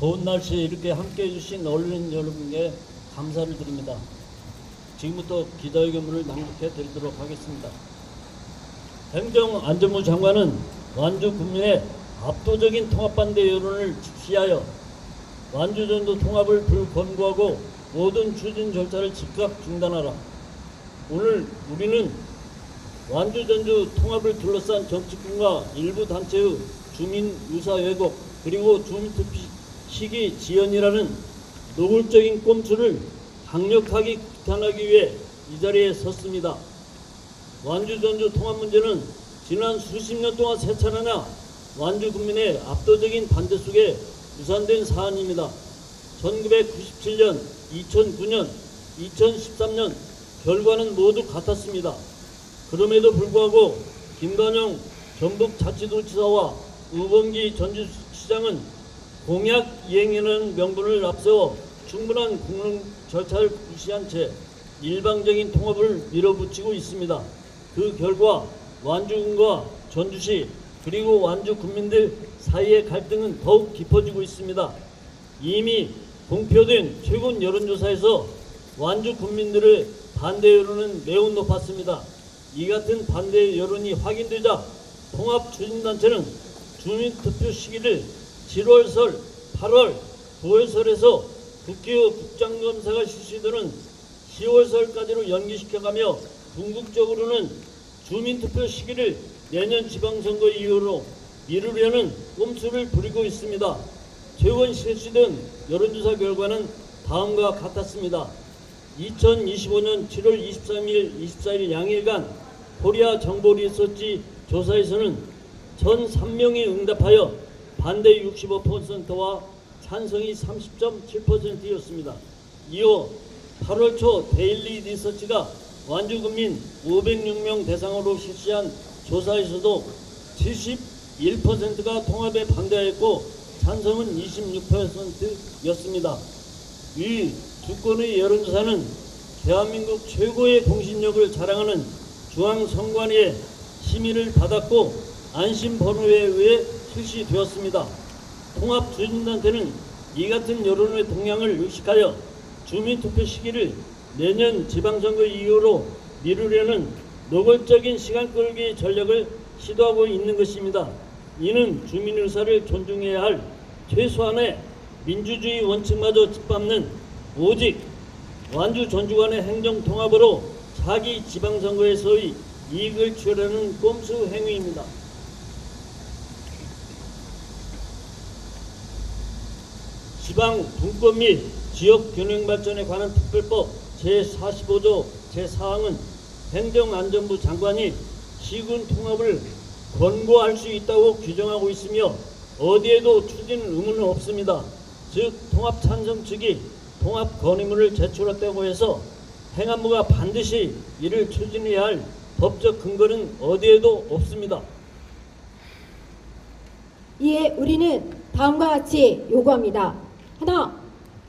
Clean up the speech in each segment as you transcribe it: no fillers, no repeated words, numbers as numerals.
더운 날씨에 이렇게 함께해 주신 언론 여러분께 감사를 드립니다. 지금부터 기자회견문을 낭독해 드리도록 하겠습니다. 행정안전부 장관은 완주 국민의 압도적인 통합반대 여론을 직시하여 완주전도 통합을 불권고하고 모든 추진 절차를 즉각 중단하라. 오늘 우리는 완주전주 통합을 둘러싼 정치권과 일부 단체의 주민 유사 왜곡 그리고 주민투표 시기 지연이라는 노골적인 꼼수를 강력하게 규탄하기 위해 이 자리에 섰습니다. 완주전주 통합 문제는 지난 수십 년 동안 세 차례나 완주 국민의 압도적인 반대 속에 무산된 사안입니다. 1997년, 2009년, 2013년 결과는 모두 같았습니다. 그럼에도 불구하고 김관영 전북자치도지사와 우범기 전주시장은 공약 이행이라는 명분을 앞세워 충분한 공론 절차를 무시한 채 일방적인 통합을 밀어붙이고 있습니다. 그 결과 완주군과 전주시 그리고 완주 국민들 사이의 갈등은 더욱 깊어지고 있습니다. 이미 공표된 최근 여론조사에서 완주 국민들의 반대 여론은 매우 높았습니다. 이 같은 반대 여론이 확인되자 통합추진단체는 주민투표 시기를 7월설, 8월, 9월설에서 국회의 국장검사가 실시되는 10월설까지로 연기시켜가며 궁극적으로는 주민투표 시기를 내년 지방선거 이후로 미루려는 꼼수를 부리고 있습니다. 최근 실시된 여론조사 결과는 다음과 같았습니다. 2025년 7월 23일, 24일 양일간 코리아 정보 리서치 조사에서는 1,003명이 응답하여 반대 65%와 찬성이 30.7%였습니다. 이어 8월 초 데일리 리서치가 완주국민 506명 대상으로 실시한 조사에서도 71%가 통합에 반대하였고 찬성은 26%였습니다. 이 두 건의 여론조사는 대한민국 최고의 공신력을 자랑하는 중앙선관위의 심의를 받았고 안심번호에 의해 실시되었습니다. 통합추진단체는 이 같은 여론의 동향을 의식하여 주민투표 시기를 내년 지방선거 이후로 미루려는 노골적인 시간 끌기 전략을 시도하고 있는 것입니다. 이는 주민 의사를 존중해야 할 최소한의 민주주의 원칙마저 짓밟는 오직 완주 전주 간의 행정통합으로 자기 지방선거에서의 이익을 취하려는 꼼수 행위입니다. 지방 분권 및 지역 균형 발전에 관한 특별법 제45조 제4항은 행정안전부 장관이 시군 통합을 권고할 수 있다고 규정하고 있으며 어디에도 추진 의무는 없습니다. 즉 통합 찬성 측이 통합 건의문을 제출했다고 해서 행안부가 반드시 이를 추진해야 할 법적 근거는 어디에도 없습니다. 이에 우리는 다음과 같이 요구합니다. 하나,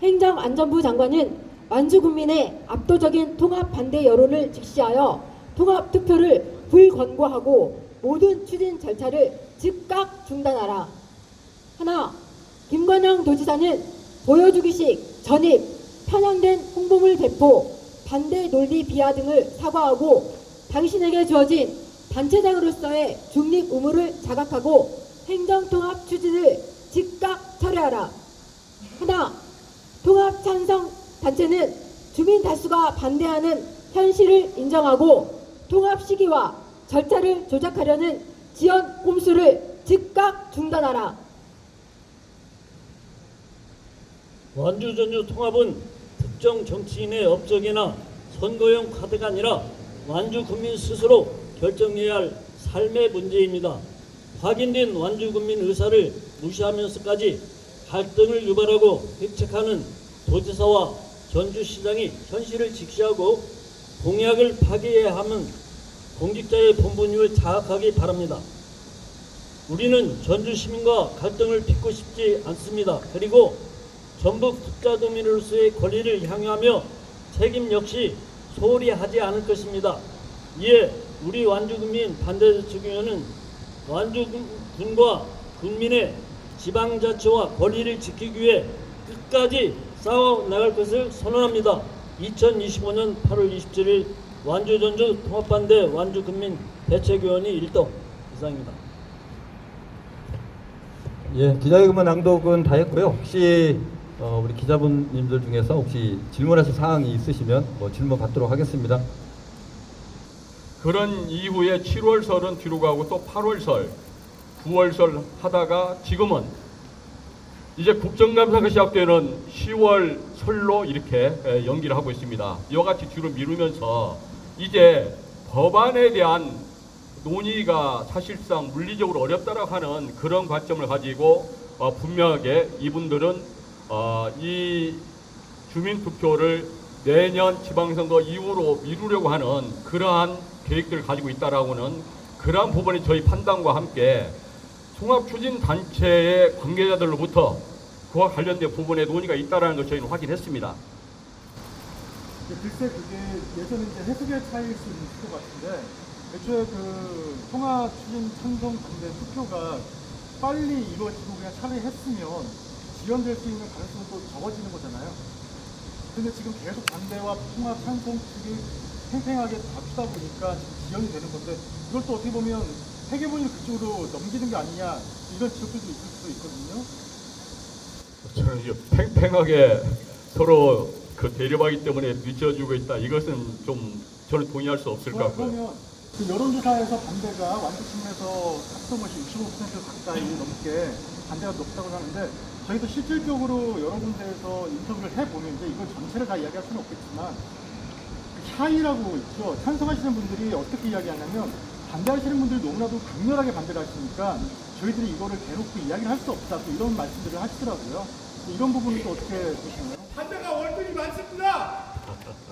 행정안전부 장관은 완주 국민의 압도적인 통합 반대 여론을 직시하여 통합 투표를 불권고하고 모든 추진 절차를 즉각 중단하라. 하나, 김관영 도지사는 보여주기식, 전입, 편향된 홍보물 배포, 반대 논리 비하 등을 사과하고 당신에게 주어진 단체장으로서의 중립 의무를 자각하고 행정통합 추진을 즉각 철회하라. 하나, 통합 찬성 단체는 주민 다수가 반대하는 현실을 인정하고 통합 시기와 절차를 조작하려는 지연 꼼수를 즉각 중단하라. 완주 전주 통합은 특정 정치인의 업적이나 선거용 카드가 아니라 완주 국민 스스로 결정해야 할 삶의 문제입니다. 확인된 완주 국민 의사를 무시하면서까지 갈등을 유발하고 획책하는 도지사와 전주시장이 현실을 직시하고 공약을 파기해야 하면 공직자의 본분임을 자각하기 바랍니다. 우리는 전주 시민과 갈등을 빚고 싶지 않습니다. 그리고 전북 특자도민으로서의 권리를 향유하며 책임 역시 소홀히 하지 않을 것입니다. 이에 우리 완주군민 반대대책위원회는 완주군과 국민의 지방자치와 권리를 지키기 위해 끝까지 싸워 나갈 것을 선언합니다. 2025년 8월 27일 완주전주 통합반대 완주군민대책위원회 1동 이상입니다. 예, 기자회견문 낭독은 다 했고요. 혹시 우리 기자분님들 중에서 혹시 질문하실 사항이 있으시면 질문 받도록 하겠습니다. 그런 이후에 7월설은 뒤로 가고 또 8월설, 9월설 하다가 지금은 이제 국정감사가 시작되는 10월 설로 이렇게 연기를 하고 있습니다. 이와 같이 뒤로 미루면서 이제 법안에 대한 논의가 사실상 물리적으로 어렵다라고 하는 그런 관점을 가지고 분명하게 이분들은 이 주민투표를 내년 지방선거 이후로 미루려고 하는 그러한 계획들을 가지고 있다라고는 그러한 부분이 저희 판단과 함께 통합추진단체의 관계자들로부터 그와 관련된 부분에 논의가 있다라는 걸 저희는 확인했습니다. 글쎄 그게 예전에 이제 해석의 차이일 수 있을 것 같은데 애초에 그 통합 추진 찬성 반대 투표가 빨리 이루어지고 그냥 차라리 했으면 지연될 수 있는 가능성은 또 적어지는 거잖아요. 근데 지금 계속 반대와 통합 찬성 측이 팽팽하게 다투다 보니까 지금 지연이 되는 건데 이걸 또 어떻게 보면 회계본을 그쪽으로 넘기는 게 아니냐 이런 지적들도 있을 수도 있거든요. 저는 이게 팽팽하게 서로 그 대립하기 때문에 늦어지고 있다. 이것은 좀 저는 동의할 수 없을 것 같고요. 그러면 그 여론조사에서 반대가 완주팀에서 합성 것이 65% 가까이 넘게 반대가 높다고 하는데 저희도 실질적으로 여러 군데에서 인터뷰를 해보면 이제 이걸 전체를 다 이야기할 수는 없겠지만 그 차이라고 있죠. 찬성하시는 분들이 어떻게 이야기하냐면 반대하시는 분들이 너무나도 강렬하게 반대를 하시니까 저희들이 이거를 대놓고 이야기를 할 수 없다 또 이런 말씀들을 하시더라고요. 이런 부분은 또 어떻게 보시나요? 반대가 월등히 많습니다.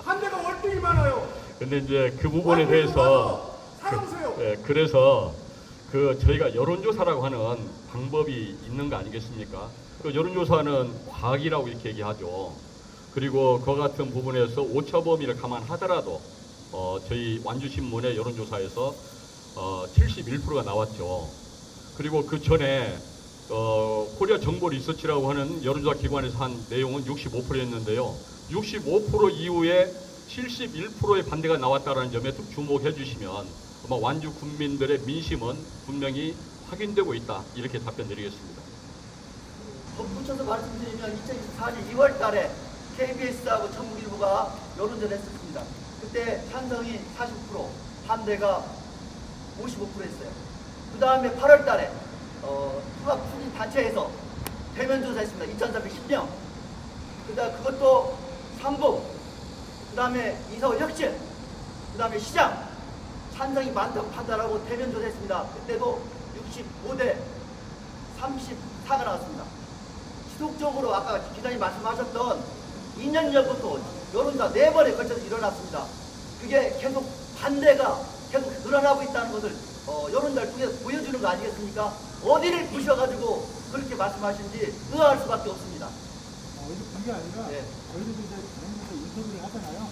반대가 월등히 많아요. 근데 이제 그 부분에 대해서 살아보세요. 그래서 그 저희가 여론조사라고 하는 방법이 있는 거 아니겠습니까? 그 여론조사는 과학이라고 이렇게 얘기하죠. 그리고 그 같은 부분에서 오차 범위를 감안하더라도 저희 완주신문의 여론조사에서 71%가 나왔죠. 그리고 그 전에 코리아 정보 리서치라고 하는 여론조사 기관에서 한 내용은 65%였는데요. 65% 이후에 71%의 반대가 나왔다는 점에 좀 주목해 주시면 아마 완주 국민들의 민심은 분명히 확인되고 있다. 이렇게 답변 드리겠습니다. 덧붙여서 말씀드리면 2024년 2월 달에 KBS하고 전국일보가 여론조사를 했었습니다. 그때 찬성이 40%, 반대가 55%였어요. 그 다음에 8월 달에 통합추진단체에서 대면조사했습니다. 2,310명. 그것도 3부, 그 다음에 이사원 혁신, 그 다음에 시장, 찬성이 많다고 판단하고 대면조사했습니다. 그때도 65대 34가 나왔습니다. 지속적으로 아까 기자님 말씀하셨던 2년 전부터 여론조사 4번에 걸쳐서 일어났습니다. 그게 계속 반대가 계속 늘어나고 있다는 것을 여론조사를 통해서 보여주는 거 아니겠습니까? 어디를 부셔가지고 그렇게 말씀하신지 의아할 수밖에 없습니다. 그게 아니라 네. 저희도 이제 다른데서 인터뷰를 하잖아요.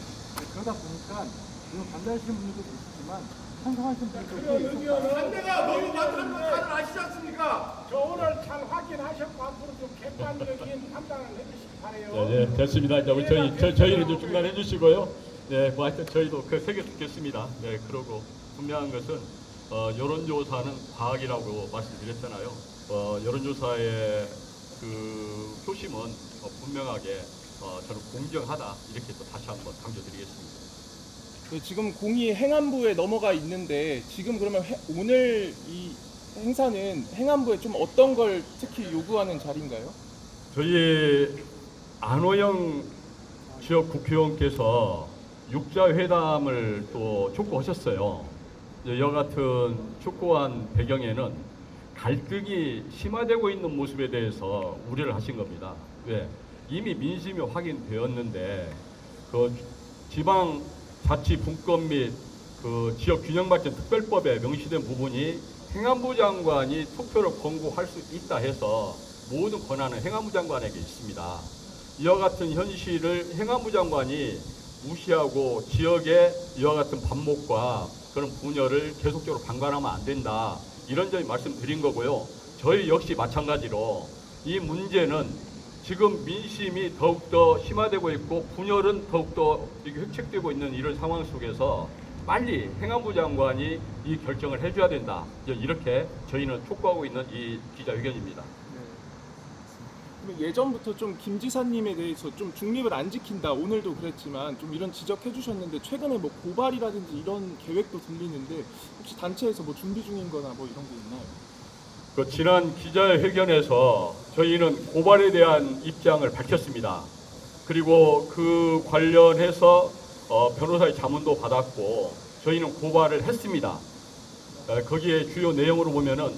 그러다 보니까 물론 반대하시는 분들도 계시지만 찬성하시는 분들도 있었다. 반대가 너무 많다는 건 다들 아시지 않습니까? 저 오늘 잘 확인하셨고 앞으로 좀 객관적인 판단을 해주시기 바래요. 네, 됐습니다. 이제 우리 저희를 좀 중단해 주시고요. 네, 뭐 하여튼 저희도 그 새겨 듣겠습니다. 네, 그러고 분명한 것은 여론조사는 과학이라고 말씀드렸잖아요. 여론조사의 그 표심은 분명하게 저는 공정하다 이렇게 또 다시 한번 강조드리겠습니다. 네, 지금 공이 행안부에 넘어가 있는데 지금 그러면 오늘 이 행사는 행안부에 좀 어떤 걸 특히 요구하는 자리인가요? 저희 안호영 지역 국회의원께서 육자회담을 또 촉구하셨어요. 이와 같은 촉구한 배경에는 갈등이 심화되고 있는 모습에 대해서 우려를 하신 겁니다. 왜? 이미 민심이 확인되었는데 그 지방 자치 분권 및 그 지역 균형 발전 특별법에 명시된 부분이 행안부 장관이 투표를 권고할 수 있다 해서 모든 권한은 행안부 장관에게 있습니다. 이와 같은 현실을 행안부 장관이 무시하고 지역의 이와 같은 반목과 그런 분열을 계속적으로 방관하면 안 된다. 이런 점이 말씀드린 거고요. 저희 역시 마찬가지로 이 문제는 지금 민심이 더욱더 심화되고 있고 분열은 더욱더 획책되고 있는 이런 상황 속에서 빨리 행안부 장관이 이 결정을 해줘야 된다. 이렇게 저희는 촉구하고 있는 이 기자회견입니다. 그러면 예전부터 좀 김 지사님에 대해서 좀 중립을 안 지킨다, 오늘도 그랬지만 좀 이런 지적해 주셨는데 최근에 뭐 고발이라든지 이런 계획도 들리는데 혹시 단체에서 뭐 준비 중인 거나 뭐 이런 게 있나요? 그 지난 기자회견에서 저희는 고발에 대한 입장을 밝혔습니다. 그리고 그 관련해서 변호사의 자문도 받았고 저희는 고발을 했습니다. 거기에 주요 내용으로 보면은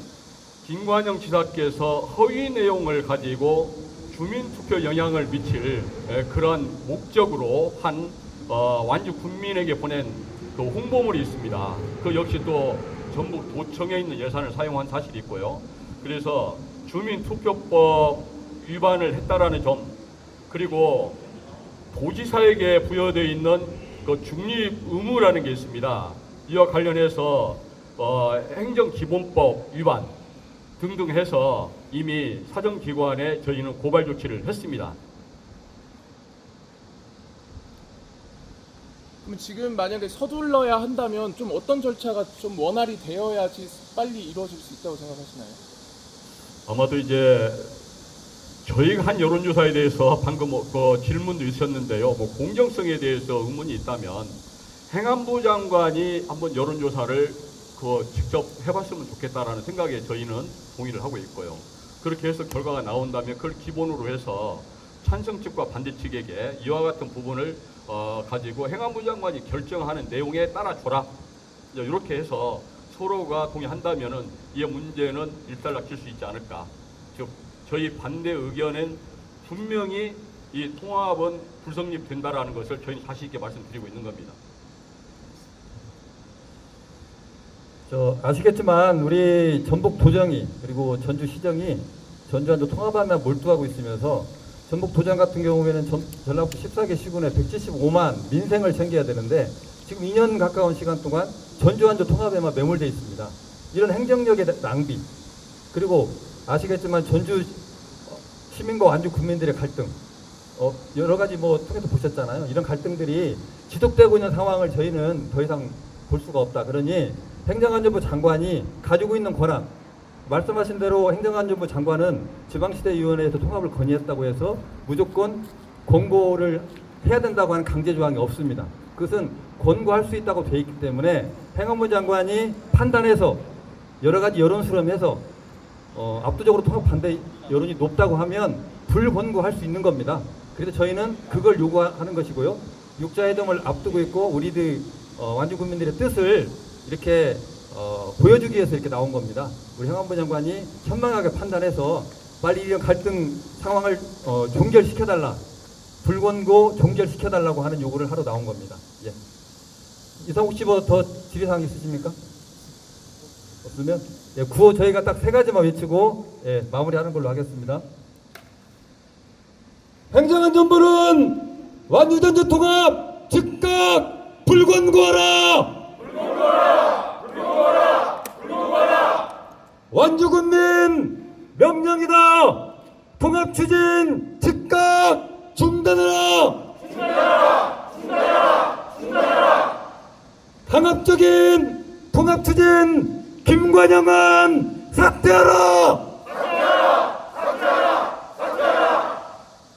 김관영 지사께서 허위 내용을 가지고 주민투표 영향을 미칠 그런 목적으로 한 완주 국민에게 보낸 그 홍보물이 있습니다. 그 역시 또 전북 도청에 있는 예산을 사용한 사실이 있고요. 그래서 주민투표법 위반을 했다라는 점, 그리고 도지사에게 부여되어 있는 그 중립 의무라는 게 있습니다. 이와 관련해서 행정기본법 위반 등등 해서 이미 사정기관에 저희는 고발 조치를 했습니다. 그럼 지금 만약에 서둘러야 한다면 좀 어떤 절차가 좀 원활히 되어야지 빨리 이루어질 수 있다고 생각하시나요? 아마도 이제 저희가 한 여론조사에 대해서 방금 그 질문도 있었는데요. 뭐 공정성에 대해서 의문이 있다면 행안부 장관이 한번 여론조사를 직접 해봤으면 좋겠다라는 생각에 저희는 동의를 하고 있고요. 그렇게 해서 결과가 나온다면 그걸 기본으로 해서 찬성 측과 반대 측에게 이와 같은 부분을 가지고 행안부 장관이 결정하는 내용에 따라줘라. 이렇게 해서 서로가 동의한다면은 이 문제는 일단락칠 수 있지 않을까. 즉 저희 반대 의견은 분명히 이 통합은 불성립된다라는 것을 저희는 자신 있게 말씀드리고 있는 겁니다. 아시겠지만 우리 전북 도정이 그리고 전주시정이 전주안도 통합하면 몰두하고 있으면서 전북 도정 같은 경우에는 전라북도 14개 시군에 175만 민생을 챙겨야 되는데 지금 2년 가까운 시간 동안 전주안도 통합에만 매몰되어 있습니다. 이런 행정력의 낭비, 그리고 아시겠지만 전주 시민과 완주 국민들의 갈등, 여러 가지 통해서 보셨잖아요. 이런 갈등들이 지속되고 있는 상황을 저희는 더 이상 볼 수가 없다. 그러니 행정안전부 장관이 가지고 있는 권한, 말씀하신 대로 행정안전부 장관은 지방시대위원회에서 통합을 건의했다고 해서 무조건 권고를 해야 된다고 하는 강제조항이 없습니다. 그것은 권고할 수 있다고 되어 있기 때문에 행안부 장관이 판단해서 여러 가지 여론 수렴해서 압도적으로 통합 반대 여론이 높다고 하면 불권고할 수 있는 겁니다. 그래서 저희는 그걸 요구하는 것이고요. 육자회담을 앞두고 있고 우리들 완주 국민들의 뜻을 이렇게 보여주기 위해서 이렇게 나온 겁니다. 우리 행안부 장관이 현명하게 판단해서 빨리 이런 갈등 상황을 종결시켜달라, 불권고 종결시켜달라고 하는 요구를 하러 나온 겁니다. 예. 이상 혹시 더 질의사항 있으십니까? 없으면 구호 저희가 딱 3가지만 외치고 마무리하는 걸로 하겠습니다. 행정안전부는 완주전주 통합 즉각 불권고하라! 완주군민 명령이다. 통합 추진 즉각 중단하라. 강압적인 통합 추진 김관영은 삭제하라.